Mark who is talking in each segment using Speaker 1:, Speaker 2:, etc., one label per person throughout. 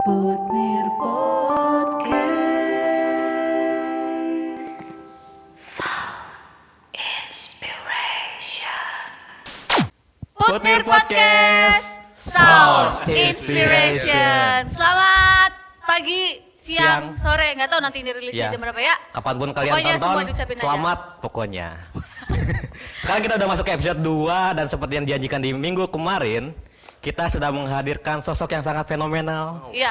Speaker 1: Putmir Podcast
Speaker 2: Putmir Podcast Sound Inspiration. Selamat pagi, siang, sore, nggak tahu nanti dirilisnya jam berapa ya.
Speaker 3: Kapanpun kalian
Speaker 2: Pokoknya semua
Speaker 3: tonton,
Speaker 2: diucapin aja.
Speaker 3: selamat pokoknya. Sekarang kita udah masuk ke episode 2 dan seperti yang dijanjikan di minggu kemarin, kita sudah menghadirkan sosok yang sangat fenomenal.
Speaker 2: Iya.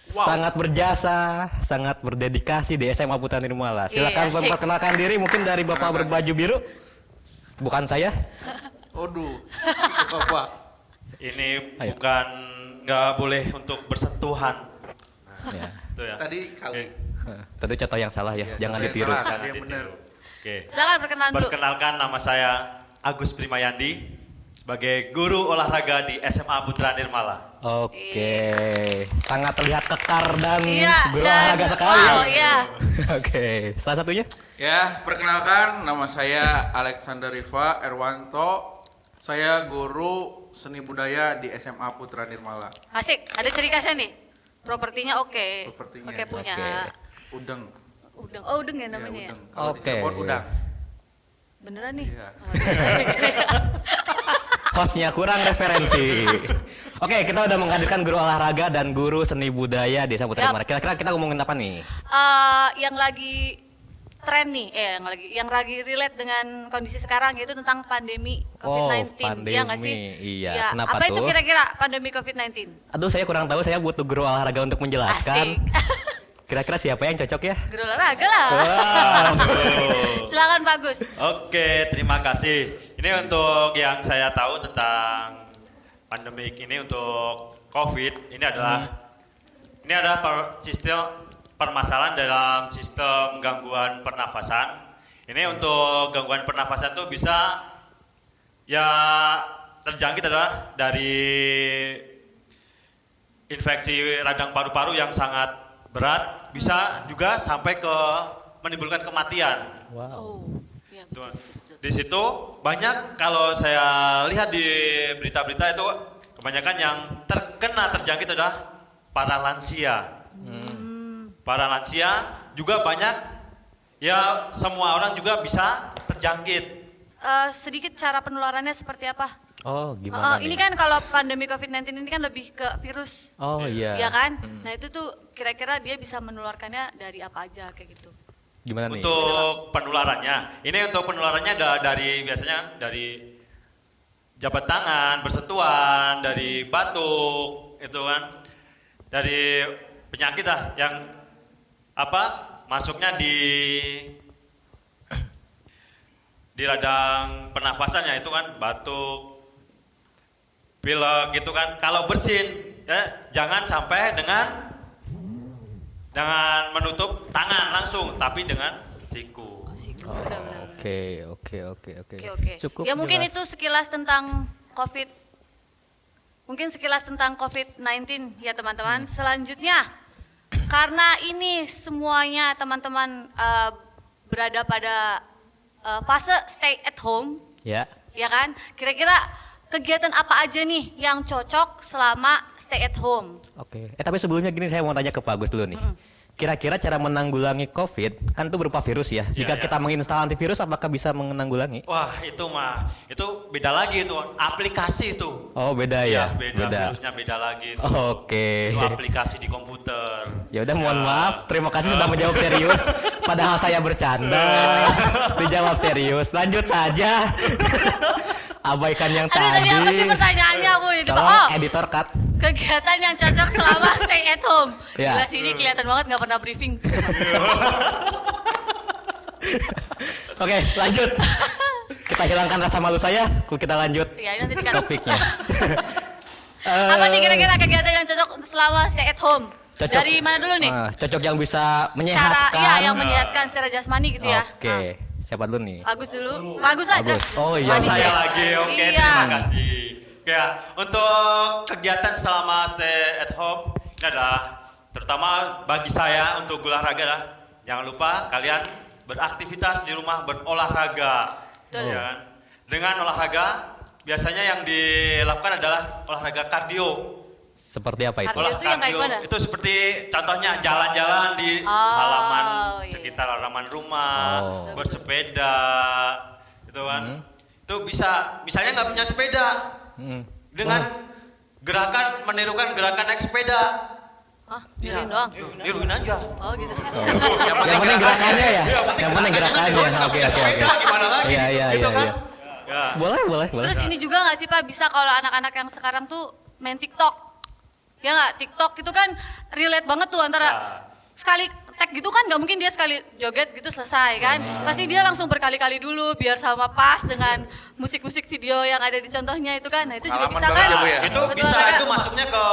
Speaker 3: Sangat berjasa, sangat berdedikasi di SMA Putra Nirmala. Silakan
Speaker 2: Iya, asik.
Speaker 3: memperkenalkan diri mungkin dari Bapak berbaju biru. Bukan saya.
Speaker 4: Aduh, Bapak.
Speaker 5: Ini
Speaker 3: Ayo.
Speaker 5: bukan nggak boleh untuk bersentuhan.
Speaker 3: Ya.
Speaker 5: Itu ya.
Speaker 4: Tadi kali.
Speaker 3: Tadi contoh yang salah ya,
Speaker 4: Iya,
Speaker 3: jangan
Speaker 4: contoh yang
Speaker 3: ditiru.
Speaker 4: salah.
Speaker 5: Jangan
Speaker 4: Tadi yang
Speaker 5: ditiru.
Speaker 4: benar.
Speaker 5: Oke.
Speaker 2: Silakan perkenalan dulu.
Speaker 5: Perkenalkan, nama saya Agus Primayandi sebagai guru olahraga di SMA Putra Nirmala.
Speaker 3: Oke, sangat terlihat kekar dan
Speaker 2: Iya.
Speaker 3: guru
Speaker 2: Dan
Speaker 3: olahraga sekali.
Speaker 2: wow, iya.
Speaker 3: Oke, salah satunya?
Speaker 4: Ya, perkenalkan nama saya Alexander Riva Erwanto. Saya guru seni budaya di SMA Putra Nirmala.
Speaker 2: Asik. Ada ciri khasnya nih. Propertinya oke.
Speaker 4: Propertinya.
Speaker 2: Oke punya.
Speaker 3: Oke.
Speaker 4: Udeng.
Speaker 2: Udeng. Oh udeng ya
Speaker 4: Ya,
Speaker 2: namanya.
Speaker 4: udeng. Kalau
Speaker 3: Oke.
Speaker 4: di Cirebon udang.
Speaker 2: Beneran nih.
Speaker 4: Iya.
Speaker 2: Oh, iya.
Speaker 3: Hostnya kurang referensi. Oke, kita udah menghadirkan guru olahraga dan guru seni budaya di SMA Putra
Speaker 2: Yap.
Speaker 3: Nirmala. Kira-kira kita ngomongin apa nih?
Speaker 2: Yang lagi tren nih, yang lagi relate dengan kondisi sekarang yaitu tentang pandemi COVID-19.
Speaker 3: pandemi.
Speaker 2: Iya nggak sih?
Speaker 3: Iya,
Speaker 2: Ya,
Speaker 3: kenapa
Speaker 2: apa itu
Speaker 3: tuh?
Speaker 2: kira-kira pandemi COVID-19?
Speaker 3: Aduh, saya kurang tahu. Saya butuh guru olahraga untuk menjelaskan.
Speaker 2: Asik.
Speaker 3: Kira-kira siapa yang cocok ya?
Speaker 2: Guru olahraga lah.
Speaker 5: Waduh.
Speaker 2: Silakan Pak Gus.
Speaker 5: Oke, terima kasih. Ini untuk yang saya tahu tentang pandemik ini untuk COVID. Ini adalah sistem permasalahan dalam sistem gangguan pernafasan. Ini untuk gangguan pernafasan tuh bisa ya terjangkit adalah dari infeksi radang paru-paru yang sangat berat, bisa juga sampai ke menimbulkan kematian.
Speaker 2: Oh. Iya.
Speaker 5: Tuh. Di situ banyak, kalau saya lihat di berita-berita itu kebanyakan yang terjangkit adalah para lansia. Para lansia juga banyak, ya semua orang juga bisa terjangkit.
Speaker 2: Sedikit cara penularannya seperti apa?
Speaker 3: Oh, gimana
Speaker 2: Ini
Speaker 3: nih?
Speaker 2: kan kalau pandemi COVID-19 ini kan lebih ke virus.
Speaker 3: Oh iya.
Speaker 2: Iya kan? Nah itu tuh kira-kira dia bisa menularkannya dari apa aja kayak gitu.
Speaker 3: Gimana nih?
Speaker 5: Untuk penularannya, ini untuk penularannya biasanya dari jabat tangan, bersentuhan, dari batuk, itu kan, dari penyakit lah yang masuknya di radang pernafasannya itu kan, batuk, pilek gitu kan. Kalau bersin, ya jangan sampai dengan menutup tangan langsung, tapi dengan siku.
Speaker 2: Siku, benar-benar.
Speaker 3: Oke.
Speaker 2: Oke.
Speaker 3: Cukup
Speaker 2: Ya mungkin
Speaker 3: jelas.
Speaker 2: itu sekilas tentang COVID. Mungkin sekilas tentang COVID-19 ya teman-teman. Selanjutnya, karena ini semuanya teman-teman berada pada fase stay at home,
Speaker 3: Ya.
Speaker 2: ya kan? Kira-kira kegiatan apa aja nih yang cocok selama stay at home?
Speaker 3: Oke. Tapi sebelumnya gini, saya mau tanya ke Pak Agus dulu nih. Kira-kira cara menanggulangi COVID kan itu berupa virus ya. Jika
Speaker 5: Iya.
Speaker 3: kita menginstal antivirus, apakah bisa menanggulangi?
Speaker 5: Wah itu beda lagi itu, aplikasi itu.
Speaker 3: Oh, beda ya.
Speaker 5: Beda. Virusnya beda lagi itu.
Speaker 3: Oke.
Speaker 5: Itu aplikasi di komputer.
Speaker 3: Ya udah, mohon maaf. Terima kasih sudah menjawab serius. Padahal saya bercanda. Dijawab serius. Lanjut saja. Abaikan yang
Speaker 2: Aduh, tadi apa sih pertanyaannya aku ini?
Speaker 3: Tolong editor cut.
Speaker 2: Kegiatan yang cocok selama stay at home.
Speaker 3: Ya.
Speaker 2: Gila sih, ini kelihatan banget nggak pernah briefing.
Speaker 3: Oke, lanjut. Kita hilangkan rasa malu saya. Kita lanjut
Speaker 2: Ya, nanti dikat.
Speaker 3: topiknya.
Speaker 2: Apa nih kira-kira kegiatan yang cocok selama stay at home?
Speaker 3: Cocok.
Speaker 2: Dari mana dulu nih?
Speaker 3: Cocok yang bisa
Speaker 2: Secara,
Speaker 3: menyehatkan.
Speaker 2: ya, yang menyehatkan secara jasmani gitu ya.
Speaker 3: Oke. Siapa dulu nih?
Speaker 2: Bagus dulu. Bagus aja.
Speaker 3: Bagus. Oh, iya.
Speaker 2: Jasmani
Speaker 5: Saya
Speaker 2: cek.
Speaker 5: lagi, oke,
Speaker 2: Iya.
Speaker 5: terima kasih. Ya, untuk kegiatan selama stay at home ini adalah terutama bagi saya untuk olahraga lah. Jangan lupa kalian beraktivitas di rumah, berolahraga.
Speaker 2: Betul.
Speaker 5: Ya kan? Dengan olahraga biasanya yang dilakukan adalah olahraga kardio.
Speaker 3: Seperti apa itu?
Speaker 2: Kardio. Itu yang kayak gimana?
Speaker 5: Itu seperti contohnya jalan-jalan di halaman sekitar halaman rumah, bersepeda, gitu kan. Itu bisa, misalnya nggak punya sepeda, dengan gerakan menirukan gerakan naik sepeda.
Speaker 2: Hah, niruin doang?
Speaker 5: Niruin aja.
Speaker 2: Oh gitu.
Speaker 3: Yang penting gerakannya ya.
Speaker 5: Iya,
Speaker 3: Yang penting gerakannya. Oke.
Speaker 5: Sepeda gimana lagi?
Speaker 3: Iya.
Speaker 5: Gitu kan? Ya.
Speaker 3: Boleh.
Speaker 2: Terus ini juga nggak sih Pak, bisa kalau anak-anak yang sekarang tuh main TikTok? Ya nggak, TikTok itu kan relate banget tuh antara sekali tag gitu kan nggak mungkin dia sekali joget gitu selesai kan. Pasti dia langsung berkali-kali dulu biar sama pas dengan musik-musik video yang ada di contohnya itu kan. Nah itu juga
Speaker 4: Pengalaman
Speaker 2: bisa
Speaker 4: banget
Speaker 2: kan?
Speaker 4: ya, Bu, ya?
Speaker 5: Itu
Speaker 2: Betul,
Speaker 5: bisa,
Speaker 2: Kak.
Speaker 5: itu masuknya ke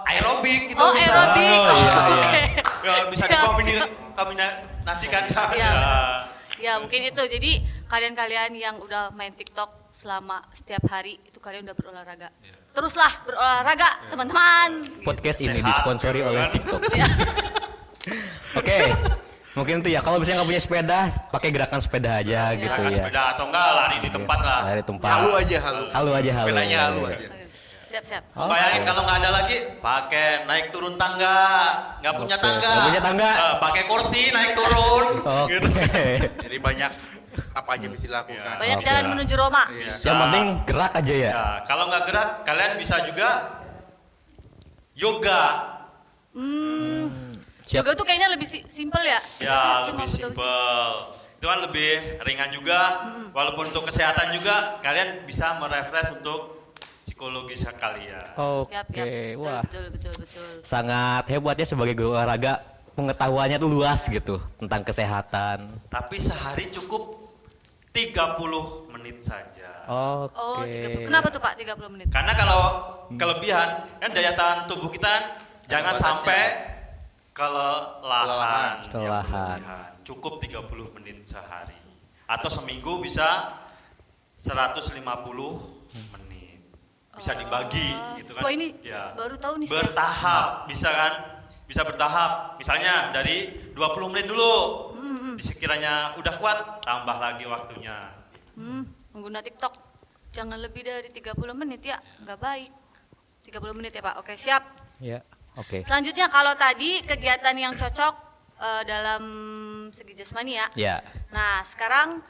Speaker 5: aerobik itu
Speaker 2: Oh
Speaker 5: bisa.
Speaker 2: aerobik.
Speaker 3: Oh, iya.
Speaker 2: Oke.
Speaker 5: Ya, bisa
Speaker 2: Siap,
Speaker 5: dikombinasikan.
Speaker 2: Iya. Ya mungkin itu. Jadi kalian-kalian yang udah main TikTok selama setiap hari itu kalian udah berolahraga. Teruslah berolahraga teman-teman.
Speaker 3: Podcast ini
Speaker 5: Sehat,
Speaker 3: disponsori
Speaker 5: gitu
Speaker 3: oleh
Speaker 5: kan.
Speaker 3: TikTok.
Speaker 2: Ya.
Speaker 3: Oke. Mungkin itu ya, kalau misalnya nggak punya sepeda, pakai gerakan sepeda aja gitu
Speaker 5: Gerakan
Speaker 3: ya.
Speaker 5: sepeda atau enggak lari di tempat lah.
Speaker 3: Dari tempat.
Speaker 4: Halu aja, halu.
Speaker 3: Halu aja.
Speaker 4: Sepedanya halu aja.
Speaker 2: Siap-siap.
Speaker 5: Bayangin kalau nggak ada lagi, pakai naik turun tangga, nggak punya
Speaker 3: Oke,
Speaker 5: tangga.
Speaker 3: nggak punya tangga.
Speaker 5: Pakai kursi naik turun.
Speaker 3: Oke.
Speaker 5: Gitu.
Speaker 4: Jadi banyak apa aja bisa dilakukan.
Speaker 2: Banyak
Speaker 3: Oke.
Speaker 2: jalan menuju Roma.
Speaker 4: Iya.
Speaker 3: Yang penting gerak aja ya.
Speaker 5: Ya, kalau nggak gerak, kalian bisa juga yoga.
Speaker 3: Siap.
Speaker 2: Yoga tuh kayaknya lebih simpel ya.
Speaker 5: Ya,
Speaker 2: Itu cuma
Speaker 5: lebih
Speaker 2: betul-
Speaker 5: simpel. Itu kan lebih ringan juga. Walaupun untuk kesehatan juga, kalian bisa merefresh untuk psikologis kalian.
Speaker 2: Yap,
Speaker 3: Oke,
Speaker 2: betul,
Speaker 3: wah.
Speaker 2: betul.
Speaker 3: Sangat hebat ya sebagai guru olahraga, pengetahuannya tuh luas gitu tentang kesehatan.
Speaker 5: Tapi sehari cukup 30 menit saja.
Speaker 2: Oh,
Speaker 3: Oke.
Speaker 2: 30. Kenapa tuh Pak 30 menit?
Speaker 5: Karena kalau kelebihan, kan daya tahan tubuh kita jangan
Speaker 4: batasnya.
Speaker 5: sampai kelelahan. yang
Speaker 3: Kelelahan.
Speaker 5: berlebihan. Cukup 30 menit sehari. Atau seminggu bisa 150 menit. Bisa dibagi gitu kan.
Speaker 2: Wah ini
Speaker 5: Ya.
Speaker 2: baru tahu nih saya.
Speaker 5: Bertahap, bisa kan? Bisa bertahap. Misalnya dari 20 menit dulu. Sekiranya udah kuat, tambah lagi waktunya.
Speaker 2: Pengguna TikTok jangan lebih dari 30 menit ya, nggak baik. 30 menit ya Pak. Oke, siap.
Speaker 3: Ya, oke.
Speaker 2: Selanjutnya kalau tadi kegiatan yang cocok dalam segi jasmani ya.
Speaker 3: Ya.
Speaker 2: Nah, sekarang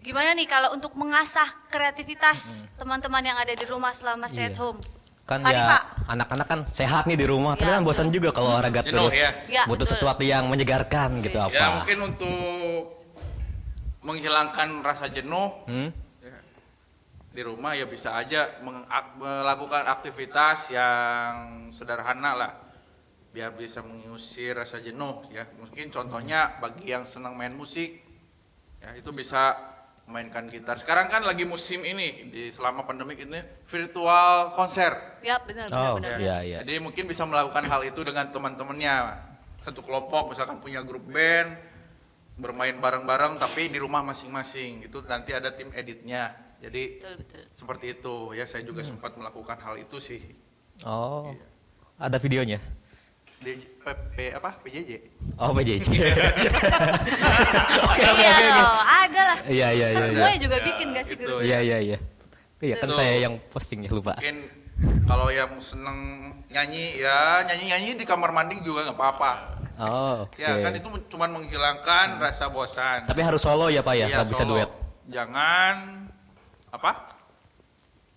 Speaker 2: gimana nih kalau untuk mengasah kreativitas teman-teman yang ada di rumah selama stay at
Speaker 3: Iya.
Speaker 2: home?
Speaker 3: Kan
Speaker 2: Tadi,
Speaker 3: ya
Speaker 2: Pak.
Speaker 3: anak-anak kan sehat nih di rumah, tapi
Speaker 2: Ya,
Speaker 3: kan bosan juga kalau olahraga
Speaker 4: Jenuh,
Speaker 3: terus.
Speaker 4: ya.
Speaker 2: Ya,
Speaker 3: Butuh
Speaker 2: betul.
Speaker 3: sesuatu yang menyegarkan gitu
Speaker 2: Oke.
Speaker 3: apa.
Speaker 4: Ya mungkin untuk menghilangkan rasa jenuh ya, di rumah ya bisa aja melakukan aktivitas yang sederhana lah biar bisa mengusir rasa jenuh ya. Mungkin contohnya bagi yang senang main musik ya itu bisa memainkan gitar. Sekarang kan lagi musim ini di selama pandemik ini virtual konser.
Speaker 2: Ya, benar
Speaker 3: Oh,
Speaker 2: benar.
Speaker 3: iya.
Speaker 4: Jadi mungkin bisa melakukan hal itu dengan teman-temannya. Satu kelompok misalkan punya grup band, bermain bareng-bareng tapi di rumah masing-masing. Itu nanti ada tim editnya. Jadi
Speaker 2: Betul.
Speaker 4: seperti itu ya, saya juga sempat melakukan hal itu sih.
Speaker 3: Oh. Ada videonya?
Speaker 4: Di PJJ.
Speaker 3: Oh, PJJ.
Speaker 2: Iya loh, ada lah.
Speaker 3: Iya.
Speaker 2: Kan semuanya juga bikin gak sih
Speaker 4: gitu.
Speaker 2: grup?
Speaker 3: Iya. Iya, kan
Speaker 4: Itu.
Speaker 3: saya yang postingnya lupa.
Speaker 4: Mungkin kalau yang seneng nyanyi ya nyanyi-nyanyi di kamar mandi juga nggak apa-apa.
Speaker 3: Oh, oke.
Speaker 4: Ya kan itu cuma menghilangkan rasa bosan.
Speaker 3: Tapi harus solo ya, Pak ya?
Speaker 4: Iya,
Speaker 3: Nggak bisa
Speaker 4: solo.
Speaker 3: duet.
Speaker 4: Jangan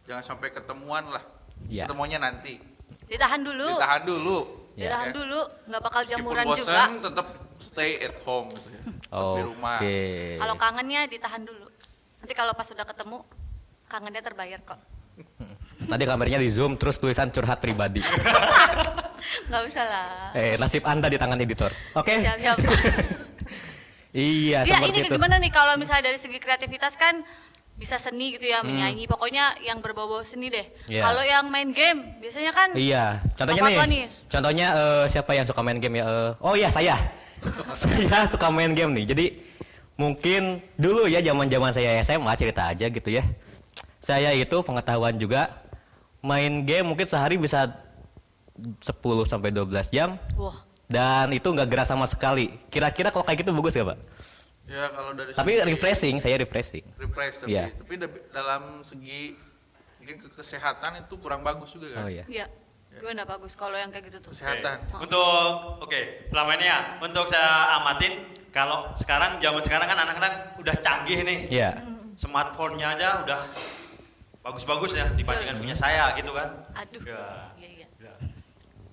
Speaker 4: jangan sampai ketemuan lah.
Speaker 3: Iya.
Speaker 4: Ketemuannya nanti.
Speaker 2: Ditahan dulu.
Speaker 4: Ditahan dulu.
Speaker 3: Ya.
Speaker 2: Ditahan dulu, nggak bakal jamuran
Speaker 4: Meskipun
Speaker 2: juga.
Speaker 4: bosan tetap stay at home gitu ya. Tetap di rumah.
Speaker 3: Oke.
Speaker 2: Kalau kangennya ditahan dulu. Nanti kalau pas sudah ketemu, kangennya terbayar kok.
Speaker 3: Tadi kameranya di zoom terus tulisan curhat pribadi.
Speaker 2: Nggak usah lah.
Speaker 3: Nasib Anda di tangan editor. Oke.
Speaker 2: Siap-siap.
Speaker 3: Iya,
Speaker 2: Ya
Speaker 3: seperti
Speaker 2: ini
Speaker 3: itu.
Speaker 2: gimana nih kalau misalnya dari segi kreativitas kan bisa seni gitu ya, menyanyi, pokoknya yang berbau-bau seni deh.
Speaker 3: Iya.
Speaker 2: Kalau yang main game, biasanya kan
Speaker 3: Iya, contohnya
Speaker 2: Bapak
Speaker 3: nih.
Speaker 2: tua nih.
Speaker 3: Contohnya siapa yang suka main game ya? Oh iya, saya. Saya suka main game nih. Jadi mungkin dulu ya zaman-zaman saya SMA cerita aja gitu ya. Saya itu pengetahuan juga main game mungkin sehari bisa 10 sampai 12 jam
Speaker 2: wah,
Speaker 3: dan itu nggak gerak sama sekali. Kira-kira kalau kayak gitu bagus ya, Pak?
Speaker 4: Ya kalau dari
Speaker 3: Tapi
Speaker 4: segi
Speaker 3: refreshing, saya refreshing.
Speaker 4: refresh
Speaker 3: Iya.
Speaker 4: tapi dalam segi mungkin kesehatan itu kurang bagus juga kan.
Speaker 3: Oh iya.
Speaker 2: iya.
Speaker 4: Ya,
Speaker 2: Gimana Pak Gus kalau yang kayak gitu tuh?
Speaker 4: Kesehatan.
Speaker 5: Selama ini ya, untuk saya amatin, kalau zaman sekarang kan anak-anak udah canggih nih.
Speaker 3: Iya.
Speaker 5: Smartphone-nya aja udah bagus-bagus ya dibandingkan punya saya gitu kan.
Speaker 2: Aduh.
Speaker 5: Ya.
Speaker 2: Iya.
Speaker 5: Ya.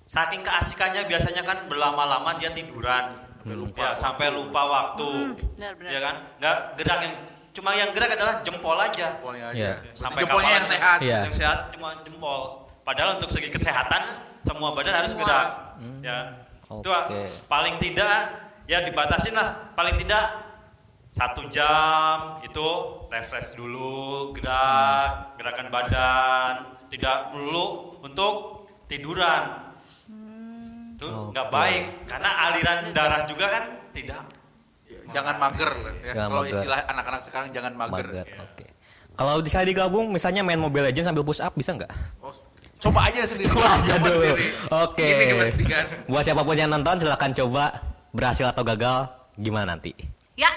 Speaker 5: Saking keasikannya biasanya kan berlama-lama dia tiduran. Sampai lupa waktu.
Speaker 2: Benar-benar.
Speaker 5: Ya kan? Nggak gerak cuma yang gerak adalah jempol aja.
Speaker 4: Jempolnya
Speaker 3: Iya.
Speaker 4: aja.
Speaker 5: Sampai
Speaker 4: Jempolnya
Speaker 5: kapan
Speaker 4: yang sehat.
Speaker 3: Iya.
Speaker 5: Yang sehat cuma jempol. Padahal untuk segi kesehatan semua badan harus
Speaker 4: Semua.
Speaker 5: gerak. Ya. Itu
Speaker 3: Oke.
Speaker 5: paling tidak ya dibatasin lah. Paling tidak 1 jam itu refresh dulu, gerakan badan, tidak perlu untuk tiduran. Itu nggak
Speaker 3: Oke.
Speaker 5: baik karena aliran darah juga kan tidak.
Speaker 4: Jangan mager lah ya.
Speaker 3: Jangan
Speaker 4: Kalau
Speaker 3: mager.
Speaker 4: istilah anak-anak sekarang jangan mager.
Speaker 3: Mager. Oke. Kalau bisa digabung, misalnya main Mobile Legends sambil push up bisa nggak?
Speaker 4: Oh, coba aja sendiri.
Speaker 3: Coba aja
Speaker 4: Coba
Speaker 3: dulu.
Speaker 4: sendiri.
Speaker 3: Oke.
Speaker 4: Ini kepentingan.
Speaker 3: Buat siapapun yang nonton, silakan coba berhasil atau gagal gimana nanti.
Speaker 2: Ya,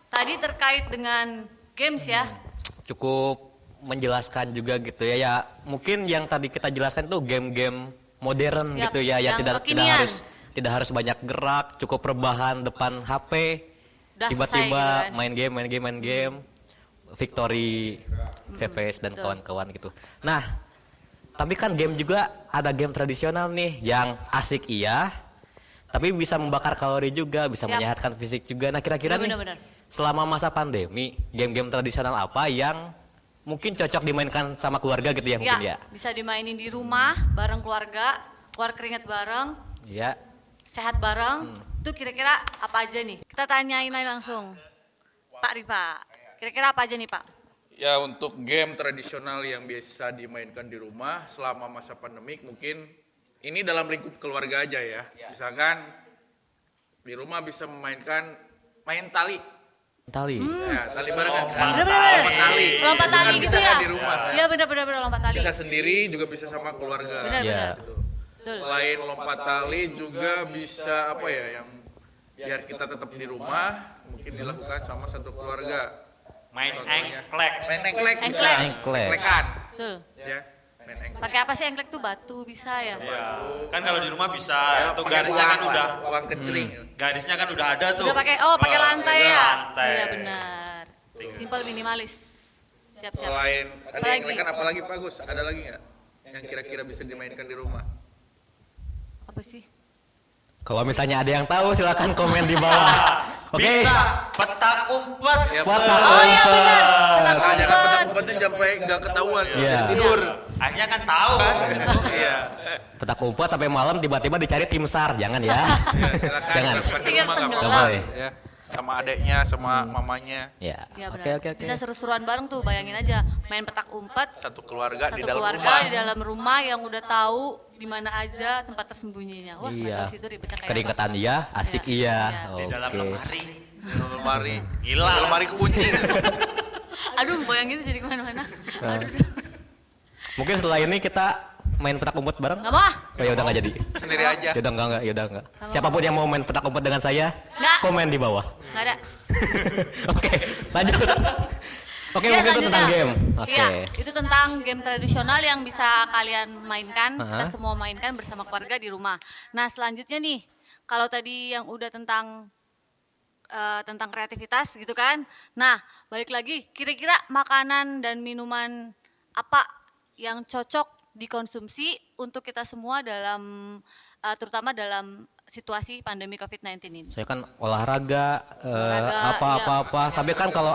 Speaker 2: tadi terkait dengan games ya.
Speaker 3: Cukup menjelaskan juga gitu ya. Ya mungkin yang tadi kita jelaskan itu game-game modern
Speaker 2: Yap,
Speaker 3: gitu ya. Ya
Speaker 2: yang
Speaker 3: tidak
Speaker 2: kekinian.
Speaker 3: harus banyak gerak, cukup rebahan depan HP.
Speaker 2: Udah
Speaker 3: Tiba-tiba
Speaker 2: selesai gitu kan.
Speaker 3: main game. Victory, VVS dan
Speaker 2: betul.
Speaker 3: kawan-kawan gitu. Nah, tapi kan game juga ada game tradisional nih yang asik iya, tapi bisa membakar kalori juga, bisa
Speaker 2: Siap.
Speaker 3: menyehatkan fisik juga. Nah, kira-kira nih
Speaker 2: Benar-benar.
Speaker 3: selama masa pandemi, game-game tradisional apa yang mungkin cocok dimainkan sama keluarga gitu ya mungkin ya?
Speaker 2: Bisa dimainin di rumah bareng keluarga, keluar keringat bareng,
Speaker 3: Ya.
Speaker 2: sehat bareng. Itu kira-kira apa aja nih? Kita tanyain aja langsung. Pak Rifa, kira-kira apa aja nih Pak?
Speaker 4: Ya untuk game tradisional yang biasa dimainkan di rumah selama masa pandemik mungkin ini dalam lingkup keluarga aja ya. Misalkan di rumah bisa main tali.
Speaker 3: Tali.
Speaker 4: Ya, tali barengan kan.
Speaker 2: Bener-bener.
Speaker 4: Lompat tali.
Speaker 2: Lompat
Speaker 4: Itu kan
Speaker 2: tali
Speaker 4: bisa
Speaker 2: gitu ya?
Speaker 4: kan di rumah. kan.
Speaker 2: Iya benar-benar lompat tali.
Speaker 4: Bisa sendiri juga bisa sama keluarga.
Speaker 2: Benar-benar.
Speaker 3: Ya.
Speaker 2: Betul.
Speaker 4: Selain lompat tali juga bisa apa ya yang biar kita tetap di rumah mungkin dilakukan sama satu keluarga.
Speaker 5: Main
Speaker 4: Contohnya,
Speaker 5: engklek.
Speaker 4: Main engklek bisa.
Speaker 2: Engklek.
Speaker 3: Engklek.
Speaker 4: Engklekan.
Speaker 2: Betul.
Speaker 4: Ya, main engklek.
Speaker 2: Pakai apa sih engklek tuh? Batu bisa ya?
Speaker 5: Ya, kan kalau di rumah bisa
Speaker 4: Ya,
Speaker 5: tuh
Speaker 4: pakai
Speaker 5: garisnya kan
Speaker 4: uang,
Speaker 5: udah
Speaker 4: uang keceling.
Speaker 5: garisnya kan udah ada tuh.
Speaker 2: Udah pakai pakai lantai
Speaker 5: pakai
Speaker 2: ya?
Speaker 5: lantai.
Speaker 2: Iya benar. Simple minimalis. Siap-siap.
Speaker 4: Selain tadi
Speaker 2: Apalagi?
Speaker 4: engklekan apalagi Pak Gus? Ada lagi nggak yang kira-kira bisa dimainkan di rumah?
Speaker 2: Apa sih?
Speaker 3: Kalau misalnya ada yang tahu silakan komen di bawah. Oke.
Speaker 5: Bisa petak umpet.
Speaker 4: Ya,
Speaker 3: Petak
Speaker 2: Oh iya benar. Petak
Speaker 4: Makanya kan
Speaker 2: umpet.
Speaker 4: petak-umpetnya sampai nggak ketahuan,
Speaker 3: Iya.
Speaker 4: jadi tidur.
Speaker 5: Akhirnya kan tahu kan.
Speaker 4: Iya.
Speaker 3: Petak umpet sampai malam tiba-tiba dicari tim SAR, jangan ya.
Speaker 4: Ya, silakan
Speaker 3: Jangan.
Speaker 4: dilakukan di
Speaker 2: Pikir
Speaker 4: rumah nggak
Speaker 2: tenggelam.
Speaker 4: apa-apa.
Speaker 3: Boleh.
Speaker 4: Ya, sama adeknya, sama mamanya,
Speaker 3: Ya.
Speaker 2: Iya
Speaker 3: Oke
Speaker 2: benar.
Speaker 3: oke oke.
Speaker 2: Bisa seru-seruan bareng tuh, bayangin aja. Main petak umpet,
Speaker 4: satu keluarga
Speaker 2: satu
Speaker 4: di dalam
Speaker 2: keluarga
Speaker 4: rumah.
Speaker 2: di dalam rumah yang udah tahu di mana aja tempat tersembunyinya. Wah, nggak
Speaker 3: Iya.
Speaker 2: tahu sih itu ribetnya kayak
Speaker 3: Keringetan iya, asik
Speaker 2: Iya.
Speaker 3: iya.
Speaker 2: Iya.
Speaker 5: Di dalam
Speaker 3: Oke.
Speaker 5: lemari.
Speaker 4: Lemari,
Speaker 5: Hilang.
Speaker 4: lemari kunci.
Speaker 2: apa. Aduh, bayangin itu jadi kemana-mana. Aduh,
Speaker 3: Mungkin setelah ini kita main petak umpet bareng.
Speaker 2: nggak mau ah.
Speaker 3: Oh ya udah nggak jadi.
Speaker 4: Sendiri aja.
Speaker 3: Ya udah enggak. Siapapun yang mau main petak umpet dengan saya,
Speaker 2: Nggak.
Speaker 3: komen di bawah.
Speaker 2: Nggak ada.
Speaker 3: Oke, lanjut. Oke,
Speaker 2: Ya,
Speaker 3: mungkin itu tentang
Speaker 2: selanjutnya.
Speaker 3: game. Oke.
Speaker 2: Iya, itu tentang game tradisional yang bisa kalian mainkan, kita
Speaker 3: Aha.
Speaker 2: semua mainkan bersama keluarga di rumah. Nah, selanjutnya nih, kalau tadi yang udah tentang kreativitas gitu kan. Nah, balik lagi, kira-kira makanan dan minuman apa yang cocok dikonsumsi untuk kita semua dalam terutama dalam situasi pandemi COVID-19 ini.
Speaker 3: Saya kan olahraga,
Speaker 2: Olahraga,
Speaker 3: apa-apa. Tapi kan kalau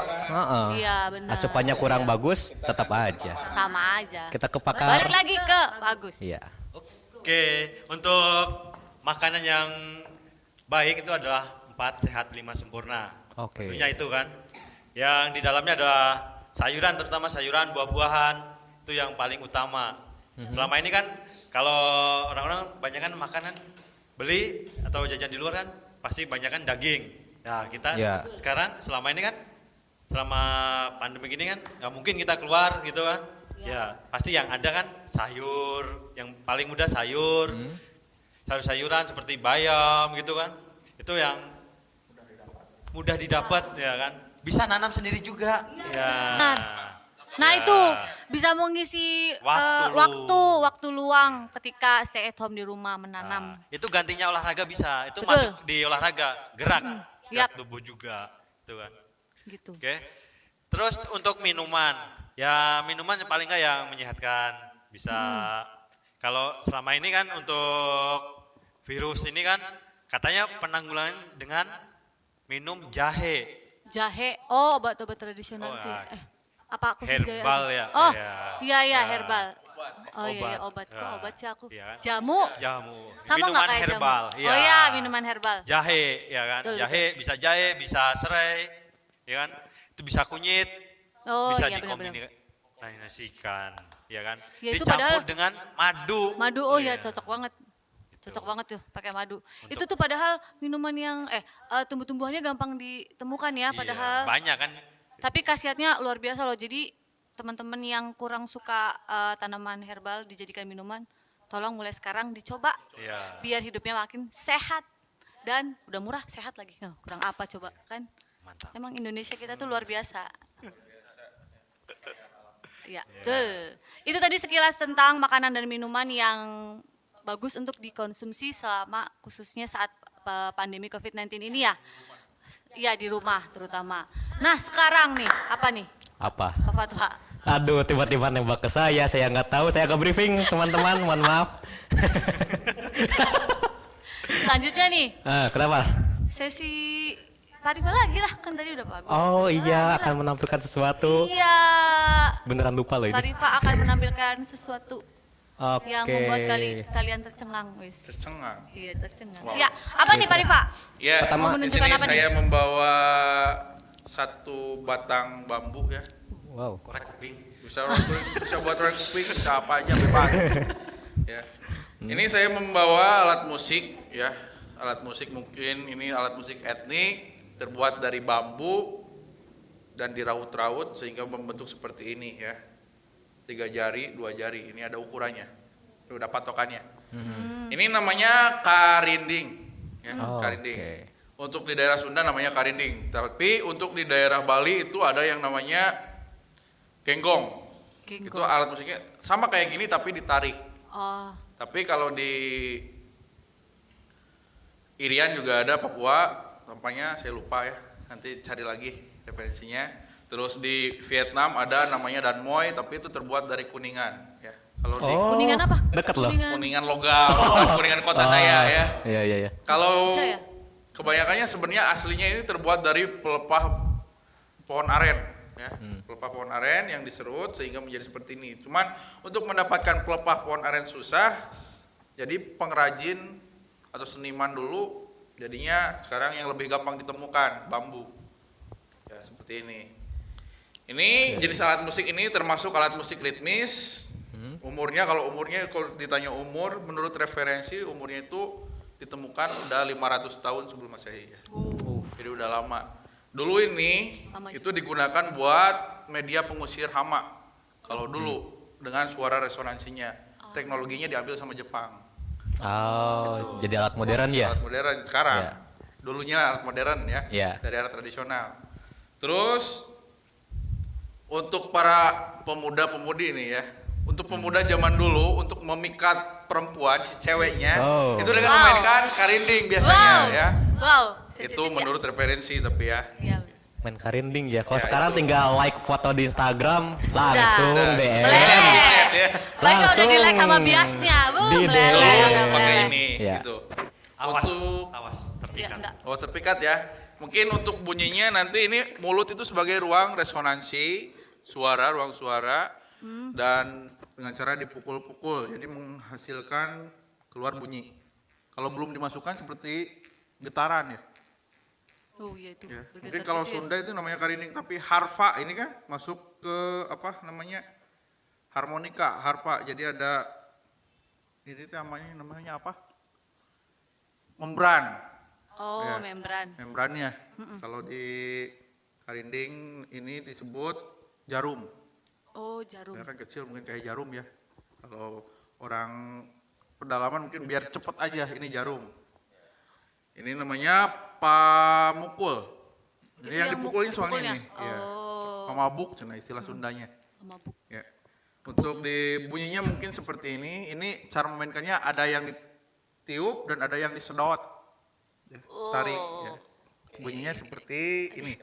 Speaker 2: Iya, benar.
Speaker 3: asupannya kurang bagus, tetap aja.
Speaker 2: Sama aja.
Speaker 3: Kita ke pakar.
Speaker 2: Balik lagi ke Bagus.
Speaker 3: Iya.
Speaker 5: Oke, untuk makanan yang baik itu adalah 4 sehat 5 sempurna.
Speaker 3: Oke.
Speaker 5: Tentunya itu kan. Yang di dalamnya adalah sayuran, terutama sayuran, buah-buahan, itu yang paling utama. Selama ini kan kalau orang-orang banyak kan makanan beli atau jajan di luar kan pasti banyak kan daging. Nah kita
Speaker 3: Ya.
Speaker 5: sekarang selama ini kan selama pandemi gini kan nggak mungkin kita keluar gitu kan. Ya pasti yang ada kan sayur, yang paling mudah sayur, sayur-sayuran seperti bayam gitu kan. Itu yang mudah didapat ya kan. Bisa nanam sendiri juga. Ya.
Speaker 2: Benar. Nah
Speaker 5: Ya.
Speaker 2: itu bisa mengisi
Speaker 5: Waktu
Speaker 2: waktu luang ketika stay at home di rumah menanam.
Speaker 5: Nah, itu gantinya olahraga bisa. Itu
Speaker 2: Betul.
Speaker 5: masuk di olahraga, gerak, gerak
Speaker 2: Yap.
Speaker 5: tubuh juga, itu kan.
Speaker 2: Gitu.
Speaker 5: Oke. Terus untuk minuman, ya minuman yang paling nggak yang menyehatkan. Bisa kalau selama ini kan untuk virus ini kan katanya penanggulangan dengan minum jahe.
Speaker 2: Jahe, oh obat-obat tradisional
Speaker 5: Oh,
Speaker 2: tuh.
Speaker 5: ya.
Speaker 2: Apa aku sih jahe
Speaker 5: Herbal
Speaker 2: aja?
Speaker 5: ya,
Speaker 2: Oh,
Speaker 5: ya.
Speaker 2: iya
Speaker 5: Ya.
Speaker 2: herbal. Oh iya
Speaker 5: Obat.
Speaker 2: obat. Kok
Speaker 5: Ya.
Speaker 2: obat sih aku?
Speaker 5: Iya kan?
Speaker 2: Jamu.
Speaker 5: Jamu.
Speaker 2: Sama nggak
Speaker 5: Minuman
Speaker 2: kayak
Speaker 5: herbal.
Speaker 2: jamu? Oh iya, minuman herbal.
Speaker 5: Jahe, ya kan?
Speaker 2: Betul,
Speaker 5: Jahe, bisa serai, ya kan? Itu bisa kunyit,
Speaker 2: Oh
Speaker 5: bisa
Speaker 2: iya benar-benar.
Speaker 5: dikombinasikan, ya kan?
Speaker 2: Ya, itu
Speaker 5: Dicampur
Speaker 2: padahal-
Speaker 5: dengan madu.
Speaker 2: Madu, oh
Speaker 5: Iya.
Speaker 2: ya cocok banget. Cocok banget tuh pakai madu.
Speaker 5: Untuk-
Speaker 2: Itu tuh padahal minuman yang tumbuh-tumbuhannya gampang ditemukan ya
Speaker 5: Iya,
Speaker 2: padahal.
Speaker 5: banyak kan?
Speaker 2: Tapi khasiatnya luar biasa loh. Jadi teman-teman yang kurang suka tanaman herbal dijadikan minuman, tolong mulai sekarang dicoba
Speaker 5: Iya.
Speaker 2: biar hidupnya makin sehat dan udah murah, sehat lagi. Oh, kurang apa coba kan?
Speaker 5: Mantap.
Speaker 2: Emang Indonesia kita tuh luar biasa. Ya, betul. Itu tadi sekilas tentang makanan dan minuman yang bagus untuk dikonsumsi selama khususnya saat pandemi COVID-19 ini ya. Ya di rumah terutama. Nah sekarang nih, apa nih
Speaker 3: Apa?
Speaker 2: Pak Fatwa?
Speaker 3: Aduh, tiba-tiba nembak ke saya nggak tahu, saya ke briefing teman-teman, mohon maaf.
Speaker 2: Selanjutnya nih,
Speaker 3: Kenapa?
Speaker 2: sesi Parifa lagi lah, kan tadi udah bagus.
Speaker 3: Oh
Speaker 2: Parifa
Speaker 3: iya,
Speaker 2: lagi
Speaker 3: akan
Speaker 2: lah.
Speaker 3: menampilkan sesuatu.
Speaker 2: Iya,
Speaker 3: Beneran lupa loh ini.
Speaker 2: Parifa akan menampilkan sesuatu
Speaker 3: Oke.
Speaker 2: yang membuat kalian tercengang, wis.
Speaker 4: Tercengang?
Speaker 2: Iya, tercengang.
Speaker 4: Wow.
Speaker 2: Ya, apa nih Parifa?
Speaker 4: Ya,
Speaker 2: Mau
Speaker 4: di
Speaker 2: menunjukkan
Speaker 4: sini
Speaker 2: apa nih?
Speaker 4: saya membawa satu batang bambu ya.
Speaker 3: Wow.
Speaker 5: Korek kuping.
Speaker 4: Bisa buat orang kuping, bisa apa aja bebas. Ya. Ini saya membawa alat musik ya. Alat musik mungkin ini alat musik etnik terbuat dari bambu dan diraut-raut sehingga membentuk seperti ini ya. 3 jari, 2 jari. Ini ada ukurannya. Ini udah patokannya. Ini namanya karinding ya,
Speaker 3: Oh,
Speaker 4: karinding.
Speaker 3: oke.
Speaker 4: Untuk di daerah Sunda namanya karinding, tapi untuk di daerah Bali itu ada yang namanya genggong.
Speaker 2: Genggong.
Speaker 4: Itu alat musiknya sama kayak gini tapi ditarik.
Speaker 2: Oh,
Speaker 4: Tapi kalau di Irian juga ada, Papua, tampaknya saya lupa ya. Nanti cari lagi referensinya. Terus di Vietnam ada namanya danmoy, tapi itu terbuat dari kuningan ya. Kalau di
Speaker 3: Oh,
Speaker 2: Kuningan apa?
Speaker 3: Deket loh.
Speaker 4: kuningan logam, bukan kuningan kota saya ya.
Speaker 3: Iya, iya, iya.
Speaker 4: Kalau
Speaker 2: Bisa ya?
Speaker 4: kebanyakannya sebenarnya aslinya ini terbuat dari pelepah pohon aren ya. Pelepah pohon aren yang diserut sehingga menjadi seperti ini. Cuman untuk mendapatkan pelepah pohon aren susah. Jadi pengrajin atau seniman dulu jadinya sekarang yang lebih gampang ditemukan bambu. Ya, seperti ini. Ini jenis alat musik ini termasuk alat musik ritmis. Umurnya kalau ditanya umur menurut referensi umurnya itu ditemukan udah 500 tahun sebelum Masehi ya. Jadi udah lama. Dulu ini
Speaker 2: Lama
Speaker 4: itu digunakan buat media pengusir hama. Kalau dulu dengan suara resonansinya. Teknologinya diambil sama Jepang.
Speaker 3: Oh, jadi alat modern ya?
Speaker 4: Alat modern sekarang.
Speaker 3: Ya.
Speaker 4: Dulunya alat modern ya.
Speaker 3: Ya.
Speaker 4: Dari alat tradisional. Terus untuk para pemuda-pemudi ini ya. Untuk pemuda zaman dulu untuk memikat perempuan si ceweknya
Speaker 3: Oh.
Speaker 4: itu dengan
Speaker 2: Wow.
Speaker 4: memainkan karinding biasanya
Speaker 2: wow,
Speaker 4: ya.
Speaker 2: wow.
Speaker 4: Itu
Speaker 2: sensitif ya.
Speaker 4: menurut referensi tapi ya.
Speaker 2: Iya.
Speaker 3: Main karinding ya. Kalau
Speaker 4: Ya,
Speaker 3: sekarang
Speaker 4: itu.
Speaker 3: tinggal like foto di Instagram, langsung
Speaker 4: Udah.
Speaker 3: DM.
Speaker 2: Meleleh.
Speaker 4: Chat ya.
Speaker 2: Baik kalau udah
Speaker 3: Langsung
Speaker 2: di like sama biasnya, bu,
Speaker 3: di
Speaker 2: meleleh,
Speaker 3: DM.
Speaker 2: udah
Speaker 4: Pakai
Speaker 2: meleleh.
Speaker 4: ini
Speaker 3: Ya.
Speaker 4: gitu.
Speaker 5: Awas,
Speaker 4: Untuk
Speaker 5: awas,
Speaker 2: Ya,
Speaker 5: terpikat.
Speaker 2: enggak.
Speaker 4: oh terpikat ya. Mungkin untuk bunyinya nanti ini mulut itu sebagai ruang resonansi suara, ruang suara dan dengan cara dipukul-pukul jadi menghasilkan keluar bunyi. Kalau belum dimasukkan seperti getaran ya.
Speaker 2: Oh iya itu.
Speaker 4: Ya.
Speaker 2: bergetar
Speaker 4: Mungkin kalau
Speaker 2: gitu ya.
Speaker 4: Sunda itu namanya karinding, tapi harfa ini kan masuk ke apa namanya harmonika, harpa. Jadi ada ini tuh namanya apa? Membran,
Speaker 2: Oh,
Speaker 4: Ya.
Speaker 2: membran.
Speaker 4: membrannya. Kalau di karinding ini disebut jarum.
Speaker 2: Oh, jarum.
Speaker 4: Ya kan kecil mungkin kayak jarum ya. Kalau orang pedalaman mungkin biar cepet aja ini jarum. Ini namanya pamukul.
Speaker 2: Itu
Speaker 4: Ini yang dipukulin soalnya
Speaker 2: dipukulnya?
Speaker 4: ini. Ya.
Speaker 2: Oh.
Speaker 4: Pamabuk cina istilah Sundanya.
Speaker 2: Mabuk.
Speaker 4: Ya. Untuk di bunyinya mungkin seperti ini. Ini cara memainkannya ada yang ditiup dan ada yang disedot. Ya, tarik. Ya. Bunyinya seperti ini.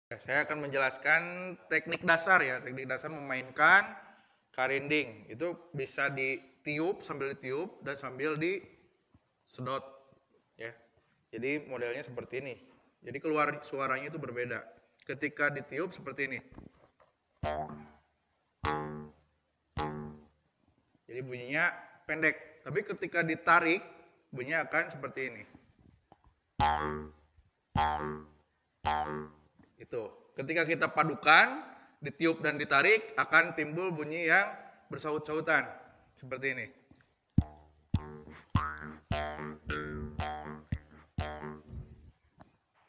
Speaker 4: Ya, saya akan menjelaskan teknik dasar ya. Teknik dasar memainkan karinding. Itu bisa ditiup sambil ditiup dan sambil disedot. Ya. Jadi modelnya seperti ini. Jadi keluar suaranya itu berbeda. Ketika ditiup seperti ini. Jadi bunyinya pendek. Tapi ketika ditarik bunyinya akan seperti ini. Itu. Ketika kita padukan, ditiup dan ditarik akan timbul bunyi yang bersaut-sautan. Seperti ini.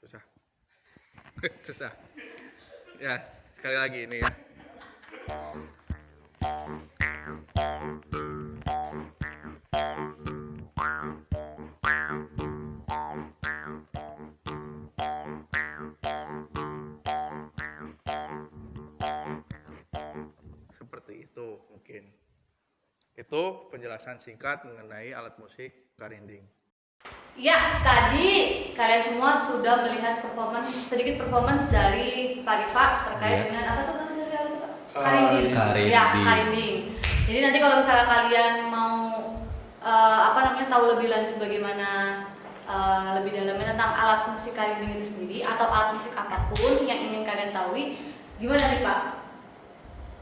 Speaker 4: Susah. Susah. Ya, sekali lagi ini ya. Seperti itu mungkin. Itu penjelasan singkat mengenai alat musik karinding.
Speaker 2: Ya, tadi kalian semua sudah melihat sedikit performance dari Pak Rifa terkait
Speaker 3: Iya.
Speaker 2: dengan apa tuh namanya tadi alat itu, Pak? Karinding.
Speaker 3: Karinding.
Speaker 2: Ya, karinding. Jadi nanti kalau misalnya kalian mau tahu lebih lanjut bagaimana lebih dalamnya tentang alat musik karinding itu sendiri atau alat musik apapun yang ingin kalian tahu, gimana nih Pak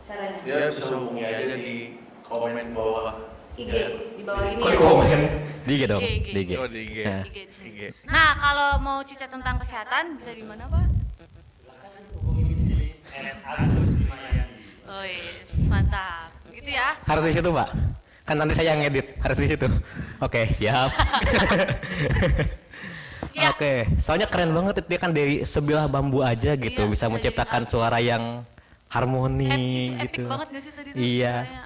Speaker 2: caranya?
Speaker 4: Dia bisa hubungi aja di komen bawah.
Speaker 2: IG di bawah ini
Speaker 3: Kok
Speaker 2: ya.
Speaker 3: komen? Di IG dong.
Speaker 2: IG.
Speaker 3: Di IG.
Speaker 4: Oh, di IG.
Speaker 3: Nah.
Speaker 2: IG di sini.
Speaker 4: IG.
Speaker 2: Nah, kalau mau cicat tentang kesehatan bisa di mana, Pak? Oh, yes, mantap. Gitu ya.
Speaker 3: Harus di situ, Pak. Kan nanti saya yang ngedit, harus di situ. Oke, siap.
Speaker 2: Ya.
Speaker 3: Oke, soalnya keren banget dia kan dari sebilah bambu aja gitu
Speaker 2: Iya,
Speaker 3: bisa
Speaker 2: bisa
Speaker 3: menciptakan
Speaker 2: jadi
Speaker 3: suara yang harmoni
Speaker 2: Epic
Speaker 3: gitu.
Speaker 2: banget gak sih tadi tuh
Speaker 3: Iya.
Speaker 2: suaranya?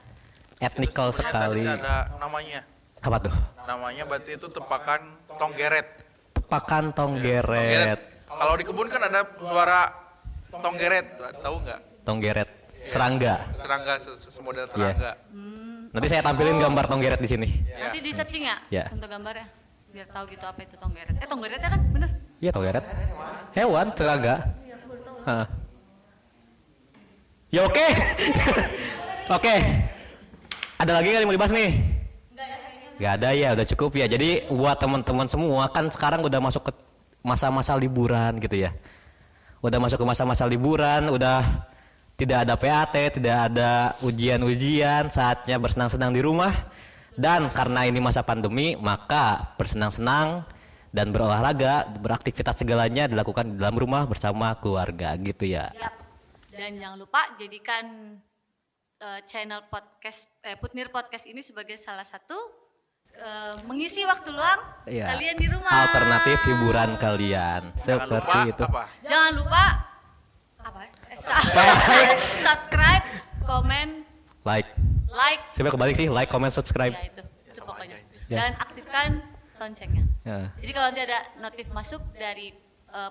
Speaker 3: Etnikal sekali.
Speaker 4: Ada namanya.
Speaker 3: Apa tuh?
Speaker 4: Namanya berarti itu tepakan tonggeret.
Speaker 3: Tepakan tonggeret.
Speaker 4: Kalau di kebun kan ada suara tonggeret, tahu nggak?
Speaker 3: Tonggeret. Serangga.
Speaker 4: Serangga, semodel serangga.
Speaker 3: Nanti saya tampilin gambar tonggeret di sini.
Speaker 2: Nanti di searching ya,
Speaker 3: Ya.
Speaker 2: contoh gambarnya, biar tahu gitu apa itu tonggeret. Tonggeretnya kan bener?
Speaker 3: Iya tonggeret. Hewan serangga. Heeh. Ya oke. Oke. Ada lagi nggak yang mau dibahas nih? Gak ada ya, udah cukup ya. Jadi buat teman-teman semua kan sekarang udah masuk ke masa-masa liburan gitu ya. Udah masuk ke masa-masa liburan, udah tidak ada PAT, tidak ada ujian-ujian, saatnya bersenang-senang di rumah. Dan karena ini masa pandemi, maka bersenang-senang dan berolahraga, beraktivitas segalanya dilakukan di dalam rumah bersama keluarga gitu ya.
Speaker 2: Yap. Dan jangan lupa jadikan channel podcast Putnir Podcast ini sebagai salah satu mengisi waktu luang
Speaker 3: Iya.
Speaker 2: kalian di rumah.
Speaker 3: Alternatif hiburan kalian.
Speaker 4: Jangan lupa
Speaker 3: Seperti itu.
Speaker 4: apa?
Speaker 2: Jangan lupa apa? Subscribe, komen,
Speaker 3: Like.
Speaker 2: like,
Speaker 3: Sebenarnya kebalik sih, like, comment, subscribe.
Speaker 2: ya itu pokoknya.
Speaker 3: Ya.
Speaker 2: Dan aktifkan loncengnya.
Speaker 3: Ya.
Speaker 2: Jadi kalau nanti ada notif masuk dari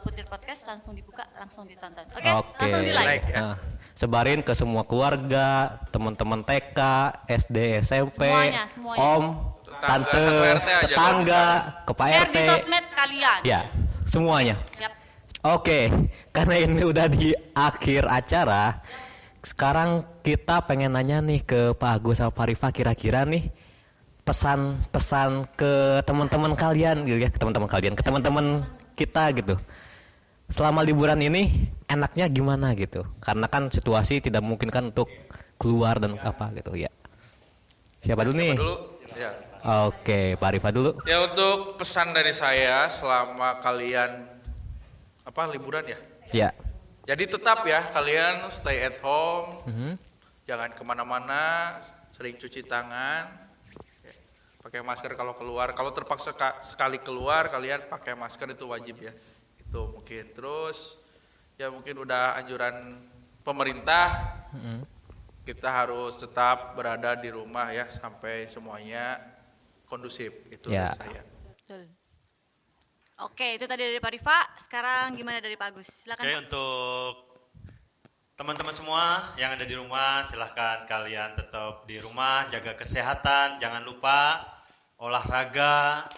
Speaker 2: Putnir Podcast langsung dibuka, langsung ditonton. Oke?
Speaker 3: Oke.
Speaker 2: Langsung di like.
Speaker 4: Like, ya.
Speaker 3: Nah, sebarin ke semua keluarga, teman-teman TK, SD, SMP,
Speaker 2: Semuanya.
Speaker 3: om,
Speaker 4: Tetangga,
Speaker 3: tante,
Speaker 4: satu RT aja,
Speaker 3: tetangga, ke Pak
Speaker 2: Share
Speaker 3: RT.
Speaker 2: di sosmed kalian.
Speaker 3: Ya, semuanya.
Speaker 2: Yap.
Speaker 3: Oke, karena ini udah di akhir acara, sekarang kita pengen nanya nih ke Pak Agus sama Pak Rifa, kira-kira nih pesan-pesan ke teman-teman kalian gitu ya, ke teman-teman kita gitu. Selama liburan ini enaknya gimana gitu? Karena kan situasi tidak memungkinkan untuk keluar dan apa gitu ya. Siapa dulu nih?
Speaker 4: Dulu, ya.
Speaker 3: Oke, Pak Rifa dulu.
Speaker 4: Ya, untuk pesan dari saya selama kalian liburan ya.
Speaker 3: Ya.
Speaker 4: Jadi tetap ya kalian stay at home,
Speaker 3: Mhm.
Speaker 4: jangan kemana-mana, sering cuci tangan, ya, pakai masker kalau keluar. Kalau terpaksa sekali keluar, kalian pakai masker itu wajib ya. Itu mungkin. Terus ya mungkin udah anjuran pemerintah,
Speaker 3: Mhm.
Speaker 4: kita harus tetap berada di rumah ya sampai semuanya kondusif. Itu
Speaker 3: Ya.
Speaker 4: dari saya.
Speaker 2: Betul. Oke, itu tadi dari Pak Rifa. Sekarang gimana dari Pak Agus? Silakan.
Speaker 5: Oke,
Speaker 2: Pak.
Speaker 5: untuk teman-teman semua yang ada di rumah, silahkan kalian tetap di rumah, jaga kesehatan, jangan lupa olahraga,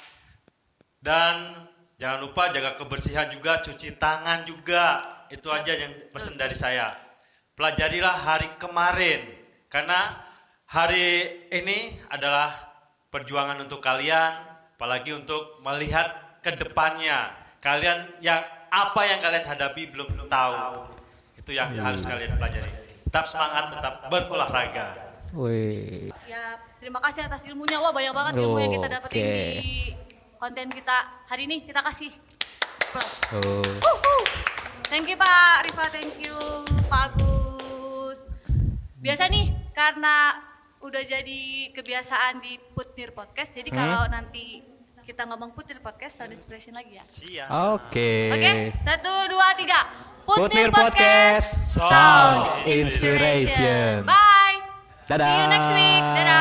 Speaker 5: dan jangan lupa jaga kebersihan juga, cuci tangan juga. Itu aja yang pesan dari saya. Pelajarilah hari kemarin, karena hari ini adalah perjuangan untuk kalian, apalagi untuk melihat ke depannya. Kalian apa yang kalian hadapi belum tahu. Itu yang harus kalian pelajari. Tetap semangat, tetap berolahraga.
Speaker 3: Wih.
Speaker 2: Ya, terima kasih atas ilmunya. Wah, banyak banget ilmu yang kita dapetin
Speaker 3: Oke.
Speaker 2: di konten kita hari ini. Kita kasih plus.
Speaker 3: Oh.
Speaker 2: Thank you Pak Rifa, thank you Pak Agus. Biasa nih, karena udah jadi kebiasaan di Putnir Podcast, jadi kalau nanti kita ngomong Putnir Podcast, sound inspiration lagi ya.
Speaker 5: Siap.
Speaker 3: Oke.
Speaker 2: Oke, 1, 2, 3.
Speaker 3: Putnir Podcast, Sounds Inspiration.
Speaker 2: Bye.
Speaker 3: Dadah.
Speaker 2: See you next week. Dadah.